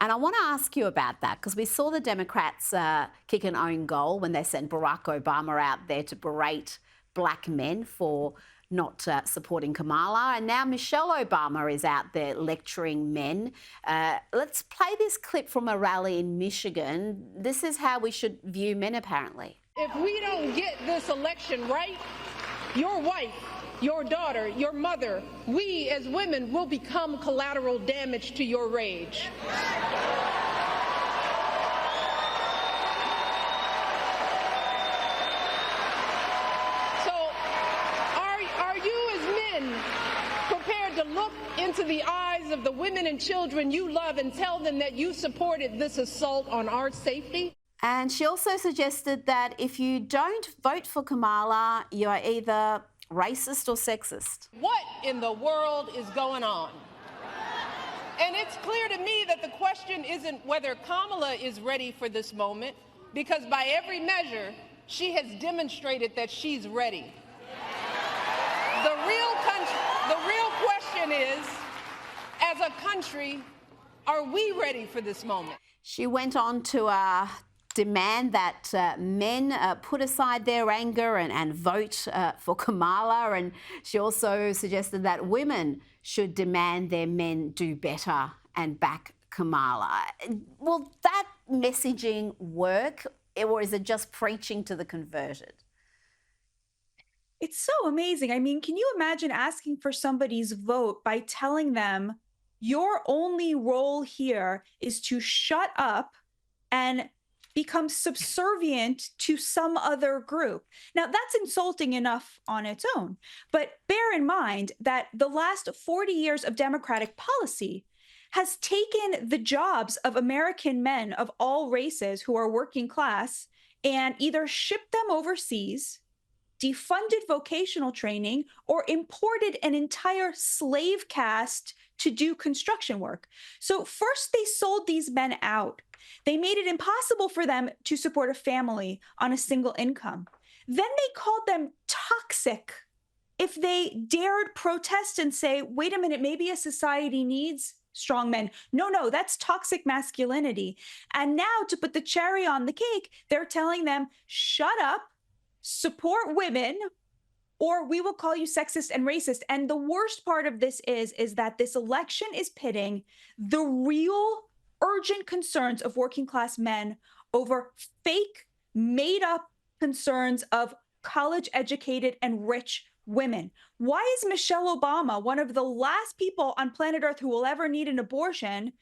And I want to ask you about that because we saw the Democrats kick an own goal when they sent Barack Obama out there to berate black men for not supporting Kamala. And now Michelle Obama is out there lecturing men. Let's play this clip from a rally in Michigan. This is how we should view men, apparently. If we don't get this election right, your wife, your daughter, your mother, we as women will become collateral damage to your rage. So, are you as men prepared to look into the eyes of the women and children you love and tell them that you supported this assault on our safety? And she also suggested that if you don't vote for Kamala, you are either racist or sexist. What in the world is going on? And it's clear to me that the question isn't whether Kamala is ready for this moment, because by every measure, she has demonstrated that she's ready. The real question is, as a country, are we ready for this moment? She went on to demand that men put aside their anger and vote for Kamala. And she also suggested that women should demand their men do better and back Kamala. Will that messaging work, or is it just preaching to the converted? It's so amazing. I mean, can you imagine asking for somebody's vote by telling them your only role here is to shut up and become subservient to some other group? Now, that's insulting enough on its own. But bear in mind that the last 40 years of Democratic policy has taken the jobs of American men of all races who are working class and either shipped them overseas, defunded vocational training, or imported an entire slave caste to do construction work. So first they sold these men out. They made it impossible for them to support a family on a single income. Then they called them toxic if they dared protest and say, wait a minute, maybe a society needs strong men. No, that's toxic masculinity. And now to put the cherry on the cake, they're telling them, shut up, support women, or we will call you sexist and racist. And the worst part of this is that this election is pitting the real urgent concerns of working class men over fake, made up concerns of college educated and rich women. Why is Michelle Obama, one of the last people on planet Earth who will ever need an abortion,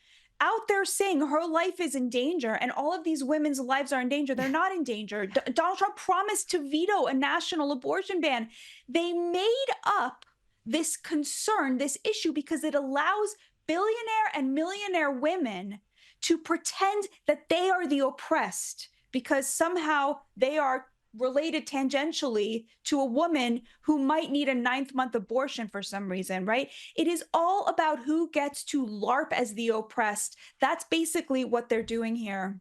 out there saying her life is in danger and all of these women's lives are in danger? They're not in danger. Donald Trump promised to veto a national abortion ban. They made up this concern, this issue, because it allows billionaire and millionaire women to pretend that they are the oppressed because somehow they are related tangentially to a woman who might need a 9th-month abortion for some reason, right? It is all about who gets to LARP as the oppressed. That's basically what they're doing here.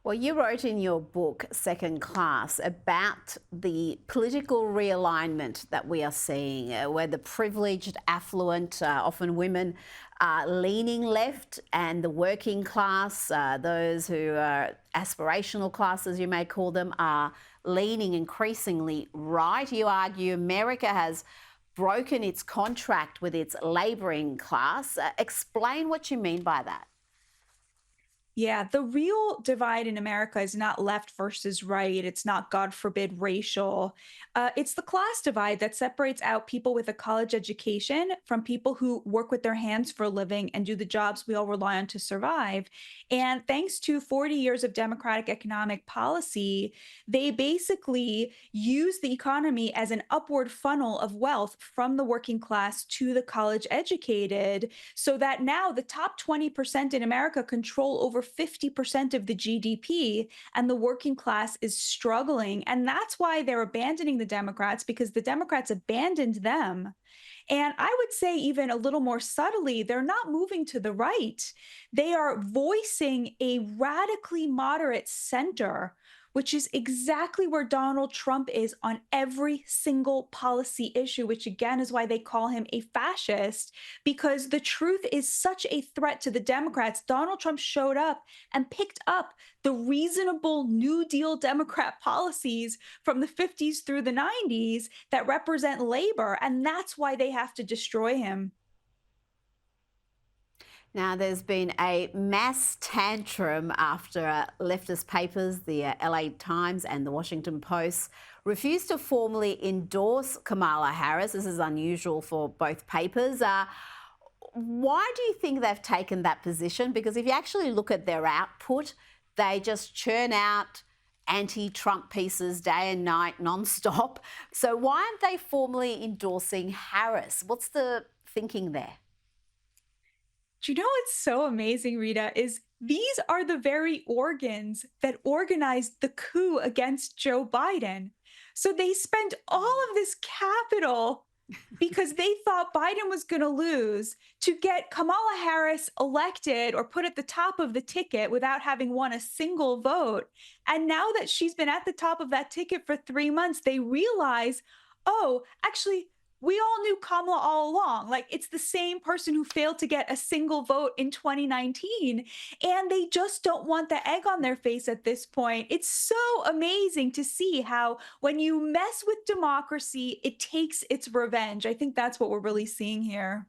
Well, you wrote in your book, Second Class, about the political realignment that we are seeing, where the privileged, affluent, often women, are leaning left, and the working class, those who are aspirational classes, you may call them, are leaning increasingly right. You argue America has broken its contract with its labouring class. Explain what you mean by that. Yeah, the real divide in America is not left versus right. It's not, God forbid, racial. It's the class divide that separates out people with a college education from people who work with their hands for a living and do the jobs we all rely on to survive. And thanks to 40 years of Democratic economic policy, they basically use the economy as an upward funnel of wealth from the working class to the college educated, so that now the top 20% in America control over 50% of the GDP, and the working class is struggling. And that's why they're abandoning the Democrats, because the Democrats abandoned them. And I would say even a little more subtly, they're not moving to the right. They are voicing a radically moderate center, which is exactly where Donald Trump is on every single policy issue, which again is why they call him a fascist, because the truth is such a threat to the Democrats. Donald Trump showed up and picked up the reasonable New Deal Democrat policies from the 50s through the 90s that represent labor, and that's why they have to destroy him. Now, there's been a mass tantrum after leftist papers, the LA Times and the Washington Post, refused to formally endorse Kamala Harris. This is unusual for both papers. Why do you think they've taken that position? Because if you actually look at their output, they just churn out anti-Trump pieces day and night, non-stop. So why aren't they formally endorsing Harris? What's the thinking there? Do you know what's so amazing, Rita, is these are the very organs that organized the coup against Joe Biden. So they spent all of this capital because they thought Biden was going to lose to get Kamala Harris elected or put at the top of the ticket without having won a single vote. And now that she's been at the top of that ticket for 3 months, they realize, oh, actually, we all knew Kamala all along. Like, it's the same person who failed to get a single vote in 2019. And they just don't want the egg on their face at this point. It's so amazing to see how when you mess with democracy, it takes its revenge. I think that's what we're really seeing here.